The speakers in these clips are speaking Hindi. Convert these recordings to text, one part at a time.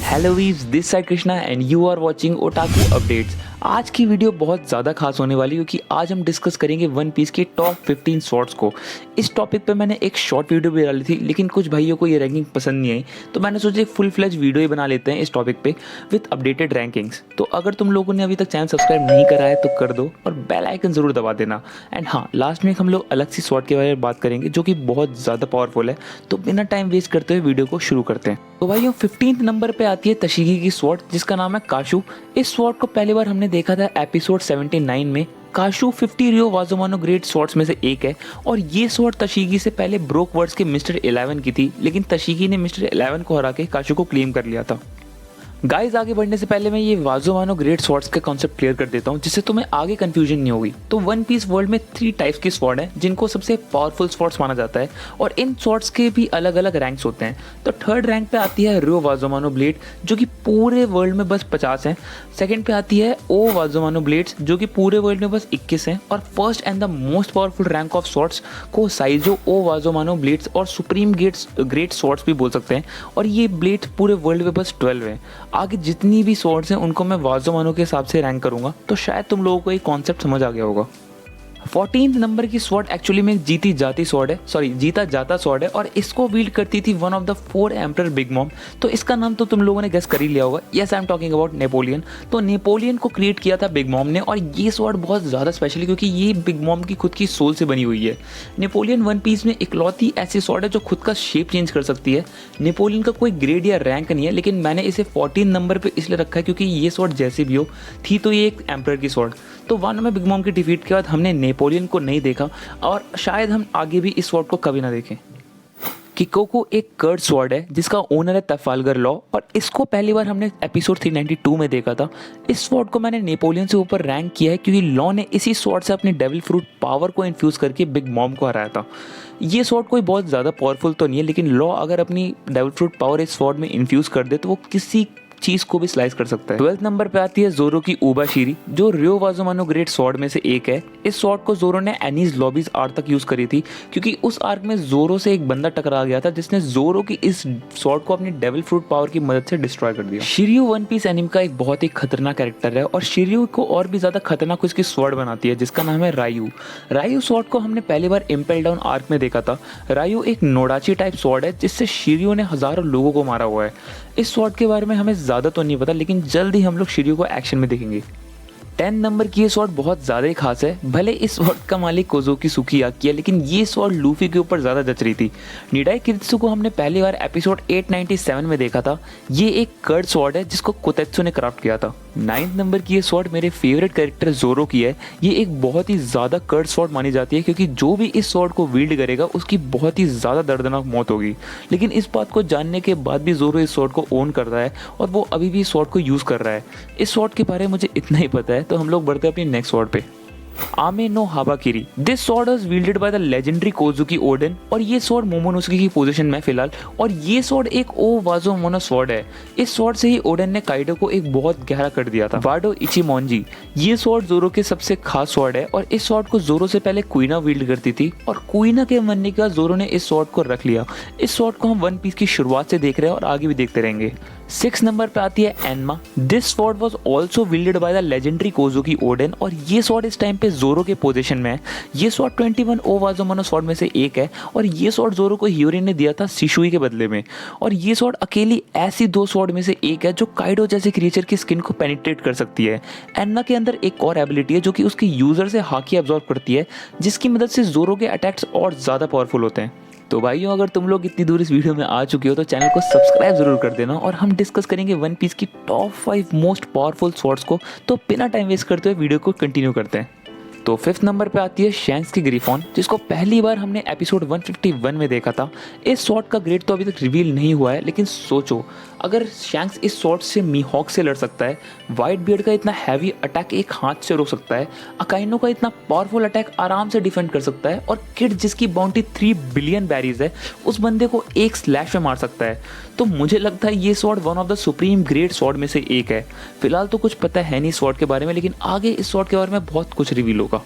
Hello weebs, this side Krishna and you are watching Otaku Updates. आज की वीडियो बहुत ज़्यादा खास होने वाली है क्योंकि आज हम डिस्कस करेंगे वन पीस के टॉप 15 शॉर्ट्स को। इस टॉपिक पे मैंने एक शॉर्ट वीडियो भी डाली थी, लेकिन कुछ भाइयों को ये रैंकिंग पसंद नहीं आई, तो मैंने सोचा फुल फ्लेज वीडियो ही बना लेते हैं इस टॉपिक पे विद अपडेटेड रैंकिंग्स। तो अगर तुम लोगों ने अभी तक चैनल सब्सक्राइब नहीं करा है तो कर दो और बेल आइकन ज़रूर दबा देना। एंड हाँ, लास्ट में हम लोग अलग सी शॉर्ट के बारे में बात करेंगे जो कि बहुत ज़्यादा पावरफुल है। तो बिना टाइम वेस्ट करते हुए वीडियो को शुरू करते हैं। तो भाइयों 15 नंबर पे आती है तशिगी की स्वॉर्ड जिसका नाम है काशू। इस स्वॉर्ड को पहली बार हमने देखा था एपिसोड 79 में। काशू 50 रियो वाजोमानो ग्रेट स्वॉर्ड्स में से एक है और ये स्वॉर्ड तशिगी से पहले ब्रोक वर्ड्स के मिस्टर 11 की थी, लेकिन तशिगी ने मिस्टर 11 को हरा के काशू को क्लेम कर लिया था। गाइस, आगे बढ़ने से पहले मैं ये वाजोमानो ग्रेट स्वॉर्ड्स का कॉन्सेप्ट क्लियर कर देता हूँ जिससे तुम्हें आगे कंफ्यूजन नहीं होगी। तो वन पीस वर्ल्ड में 3 टाइप्स के स्वॉर्ड हैं जिनको सबसे पावरफुल स्वॉर्ड्स माना जाता है और इन स्वॉर्ड्स के भी अलग अलग रैंक्स होते हैं। तो थर्ड रैंक पे आती है रियो वाजोमानो ब्लेड जो कि पूरे वर्ल्ड में बस 50 हैं। सेकंड पे आती है ओ वाजोमानो ब्लेड्स जो कि पूरे वर्ल्ड में बस 21 हैं। और first and the most powerful rank of swords को साइजो ओ वाजोमानो ब्लेड्स और सुप्रीम ग्रेट स्वॉर्ड्स भी बोल सकते हैं और ये ब्लेड्स पूरे वर्ल्ड में बस 12 हैं। आगे जितनी भी स्वॉर्ड्स हैं उनको मैं वाजोमानो के हिसाब से रैंक करूंगा, तो शायद तुम लोगों को ये कॉन्सेप्ट समझ आ गया होगा। 14 नंबर की स्वॉर्ड एक्चुअली में जीता जाता स्वॉर्ड है और इसको विल्ड करती थी one of the 4 emperor big mom. तो इसका नाम तो तुम लोगों ने गेस कर ही लिया होगा। Yes, I am talking about Napoleon. तो नेपोलियन को क्रिएट किया था बिग मॉम ने और ये स्वॉर्ड बहुत ज़्यादा स्पेशल है क्योंकि ये बिग मॉम की खुद की सोल से बनी हुई है। नेपोलियन वन पीस में इकलौती ऐसी स्वॉर्ड है जो खुद का शेप चेंज कर सकती है। नेपोलियन का कोई ग्रेड या रैंक नहीं है, लेकिन मैंने इसे 14 नंबर पर इसलिए रखा है क्योंकि ये स्वॉर्ड जैसी भी हो थी तो ये एक एम्परर की स्वॉर्ड। तो वन में बिग मॉम की डिफीट के बाद हमने नेपोलियन को नहीं देखा और शायद हम आगे भी इस स्वॉर्ड को कभी ना देखें। किकोको एक कर्ड स्वॉर्ड है जिसका ओनर है तफालगर लॉ और इसको पहली बार हमने एपिसोड 392 में देखा था। इस स्वॉर्ड को मैंने नेपोलियन से ऊपर रैंक किया है क्योंकि लॉ ने इसी स्वॉर्ड से अपनी डेविल फ्रूट पावर को इन्फ्यूज़ करके बिग मॉम को हराया था। ये स्वॉर्ड कोई बहुत ज़्यादा पावरफुल तो नहीं है, लेकिन लॉ अगर अपनी डेविल फ्रूट पावर इस स्वॉर्ड में इन्फ्यूज़ कर दे तो वो किसी चीज को भी स्लाइस कर सकता है। 12th नंबर पे आती है जोरो की उबाशिरी जो रियो वाजोमानो ग्रेट स्वॉर्ड में से एक है। इस स्वॉर्ड को जोरो ने एनीज लॉबीज आर्क तक यूज करी थी क्योंकि उस आर्क में जोरो से एक बंदा टकरा गया था जिसने जोरो की इस स्वॉर्ड को अपनी डेविल फ्रूट पावर की मदद से डिस्ट्रॉय कर दिया। शिर्यू वन पीस एनिमे का एक बहुत ही खतरनाक कैरेक्टर है और शिर्यू को और भी ज्यादा खतरनाक उसकी स्वॉर्ड बनाती है जिसका नाम है रायू। रायू स्वॉर्ड को हमने पहली बार इम्पेल डाउन आर्क में देखा था। रायू एक नोडाची टाइप स्वॉर्ड है जिससे शिर्यू ने हजारों लोगों को मारा हुआ है। इस स्वॉर्ड के बारे में हमें ज़्यादा तो नहीं पता, लेकिन जल्द ही हम लोग शिर्यू को एक्शन में देखेंगे। 10 नंबर की ये स्वॉर्ड बहुत ज़्यादा ही खास है। भले इस स्वॉर्ड का मालिक कोज़ोकी सुकियाकी है, लेकिन ये स्वॉर्ड लूफी के ऊपर ज़्यादा जच रही थी। निडाई कित्सु को हमने पहली बार एपिसोड 897 में देखा था। ये एक कर्ड स्वॉर्ड है जिसको कोतेत्सु ने क्राफ्ट किया था। 9th नंबर की ये स्वॉर्ड मेरे फेवरेट कैरेक्टर जोरो की है। ये एक बहुत ही ज़्यादा कर्ड स्वॉर्ड मानी जाती है क्योंकि जो भी इस स्वॉर्ड को विल्ड करेगा उसकी बहुत ही ज़्यादा दर्दनाक मौत होगी। लेकिन इस बात को जानने के बाद भी जोरो इस स्वॉर्ड को ओन कर रहा है और वो अभी भी इस स्वॉर्ड को यूज़ कर रहा है। इस स्वॉर्ड के बारे में मुझे इतना ही पता है, तो हम लोग बढ़ते हैं अपनी नेक्स्ट स्वॉर्ड पे। Ame no Habakiri. This sword was wielded by the legendary Kozuki Oden और ये स्वॉर्ड मोमोनोसुके की पोजीशन में फिलहाल। और ये स्वॉर्ड एक ओ वाजोमोनो स्वॉर्ड है। इस स्वॉर्ड से ही ओडेन ने काइडो को एक बहुत गहरा कर दिया था। वाडो इचिमोनजी। ये स्वॉर्ड जोरो के सबसे खास स्वॉर्ड है और इस स्वॉर्ड को जोरो से पहले क्वीना विल्ड करती थी और क्वीना के मरने के बाद जोरो ने इस स्वॉर्ड को रख लिया। इस स्वॉर्ड को हम वन पीस की शुरुआत से देख रहे हैं और आगे भी देखते रहेंगे। 6 नंबर पे आती है Enma. This sword was also wielded by the legendary Kozuki Oden और ये स्वॉर्ड इस टाइम पे जोरो के पोजीशन में है। ये स्वॉर्ड 21 ओ वाजोमोनो स्वॉर्ड में से एक है और ये स्वॉर्ड जोरो को हियोरी ने दिया था शिशुई के बदले में। और ये स्वॉर्ड अकेली ऐसी 2 स्वॉर्ड में से एक है जो काइडो जैसे क्रिएचर की स्किन को पेनिट्रेट कर सकती है। एन्ना के अंदर एक और एबिलिटी है जो कि उसके यूजर से हाकी अब्सॉर्ब करती है जिसकी मदद से जोरो के अटैक्स और ज़्यादा पावरफुल होते हैं। तो भाइयों, अगर तुम लोग इतनी दूर इस वीडियो में आ चुके हो तो चैनल को सब्सक्राइब जरूर कर देना और हम डिस्कस करेंगे वन पीस की टॉप 5 मोस्ट पावरफुल स्वॉर्ड्स को। तो बिना टाइम वेस्ट करते हुए वीडियो को कंटिन्यू करते हैं। तो 5th नंबर पे आती है शैंक्स की ग्रिफॉन जिसको पहली बार हमने एपिसोड 151 में देखा था। इस स्वॉर्ड का ग्रेड तो अभी तक रिवील नहीं हुआ है, लेकिन सोचो अगर शैंक्स इस स्वॉर्ड से मीहॉक से लड़ सकता है, वाइट बियर्ड का इतना हैवी अटैक एक हाथ से रोक सकता है, अकाइनो का इतना पावरफुल अटैक आराम से डिफेंड कर सकता है और किड जिसकी बाउंटी 3 बिलियन बैरीज है उस बंदे को एक स्लैश में मार सकता है, तो मुझे लगता है ये sword one of the supreme great sword में से एक है। फिलहाल तो कुछ पता है नहीं स्वॉर्ड के बारे में, लेकिन आगे इस स्वॉर्ड के बारे में बहुत कुछ रिवील होगा।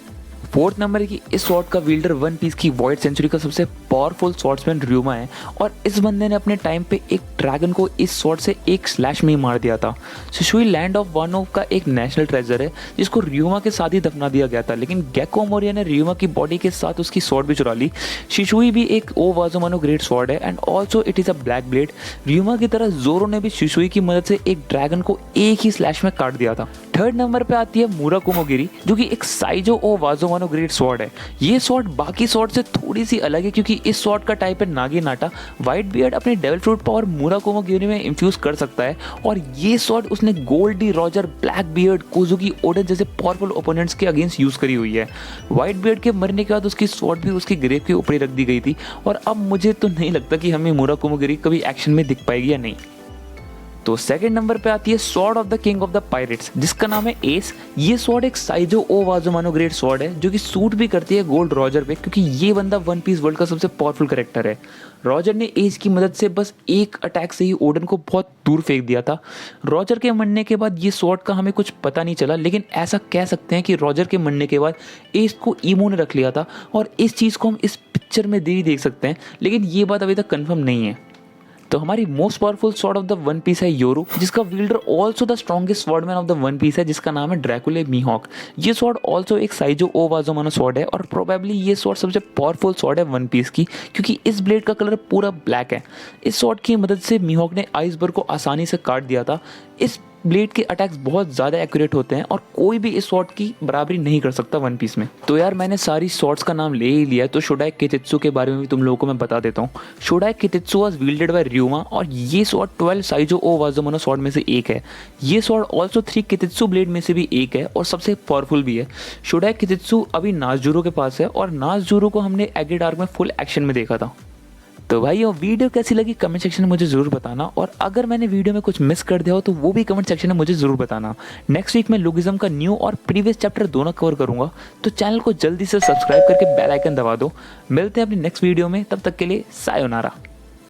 फोर्थ नंबर है कि इस स्वॉर्ड का विल्डर वन पीस की वॉइड सेंचुरी का सबसे पावरफुल स्वॉर्ड्समैन र्यूमा है और इस बंदे ने अपने टाइम पे एक ड्रैगन को इस स्वॉर्ड से एक स्लैश में ही मार दिया था। शिशुई लैंड ऑफ वानो का एक नेशनल ट्रेजर है जिसको र्यूमा के साथ ही दफना दिया गया था, लेकिन गेको मोरिया ने र्यूमा की बॉडी के साथ उसकी स्वॉर्ड भी चुरा ली। शिशुई भी एक ओ वाजोमानो ग्रेट स्वॉर्ड है and also it is a black blade. Ryuma की तरह जोरो ने भी शिशुई की मदद से एक ड्रैगन को एक ही स्लैश में काट दिया था। थर्ड नंबर पे आती है मुराकुमोगिरी जो कि एक साइजो ओ वाजोमानो ग्रेट स्वॉर्ड है। ये स्वॉर्ड बाकी स्वॉर्ड से थोड़ी सी अलग है क्योंकि इस स्वॉर्ड का टाइप है नागी नाटा। व्हाइट बियर्ड अपने डेविल फ्रूट पावर मुराकुमोगिरी में इंफ्यूज कर सकता है और ये स्वॉर्ड उसने Gol D Roger, Blackbeard, Kozuki, Oden जैसे पावरफुल ओपोनेंट्स के अगेंस्ट यूज करी हुई है। व्हाइट बियर्ड के मरने के बाद उसकी स्वॉर्ड भी उसकी ग्रेव के ऊपर ही रख दी गई थी और अब मुझे तो नहीं लगता कि हमें मुराकुमोगिरी कभी एक्शन में दिख पाएगी या नहीं। तो सेकंड नंबर पे आती है sword of the king of the pirates जिसका नाम है एस। ये स्वॉर्ड एक साइजो ओ वाजोमानो ग्रेट स्वॉर्ड है जो कि सूट भी करती है गोल्ड रॉजर पे क्योंकि ये बंदा वन पीस वर्ल्ड का सबसे पावरफुल कैरेक्टर है। रॉजर ने एस की मदद से बस एक अटैक से ही ओडन को बहुत दूर फेंक दिया था। रॉजर के मरने के बाद ये स्वॉर्ड का हमें कुछ पता नहीं चला, लेकिन ऐसा कह सकते हैं कि रॉजर के मरने के बाद एस को ईमो ने रख लिया था और इस चीज़ को हम इस पिक्चर में देख सकते हैं, लेकिन ये बात अभी तक कन्फर्म नहीं है। तो हमारी most powerful sword of the One Piece है योरू जिसका wielder also the strongest swordsman of the One Piece है जिसका नाम है ड्रैकुले मीहॉक। ये स्वॉर्ड ऑल्सो एक साइजो ओ वाजोमानो स्वॉर्ड है और प्रोबेबली ये स्वॉर्ड सबसे पावरफुल स्वॉर्ड है वन पीस की क्योंकि इस ब्लेड का कलर पूरा ब्लैक है। इस स्वॉर्ड की मदद से मीहॉक ने आइसबर्ग को आसानी से काट दिया था। इस ब्लेड के अटैक्स बहुत ज़्यादा एक्यूरेट होते हैं और कोई भी इस स्वॉर्ड की बराबरी नहीं कर सकता वन पीस में। तो यार मैंने सारी स्वॉर्ड्स का नाम ले ही लिया, तो शोडाई कितेत्सु के बारे में भी तुम लोगों को मैं बता देता हूँ। शोडाई कितेत्सु वाज विल्डेड बाय र्यूमा और ये स्वॉर्ड 12 साइजो ओ वाजोमानो स्वॉर्ड में से एक है। ये स्वॉर्ड ऑल्सो 3 कितेत्सु ब्लेड में से भी एक है और सबसे पावरफुल भी है। शोडाई कितेत्सु अभी नाज़जूरो के पास है और नाज़जूरो को हमने एग्रीड आर्क में फुल एक्शन में देखा था। तो भाई वीडियो कैसी लगी कमेंट सेक्शन में मुझे ज़रूर बताना और अगर मैंने वीडियो में कुछ मिस कर दिया हो तो वो भी कमेंट सेक्शन में मुझे ज़रूर बताना। नेक्स्ट वीक मैं लुगिज्म का न्यू और प्रीवियस चैप्टर दोनों कवर करूँगा, तो चैनल को जल्दी से सब्सक्राइब करके बेल आइकन दबा दो। मिलते हैं अपनी नेक्स्ट वीडियो में, तब तक के लिए सायोनारा।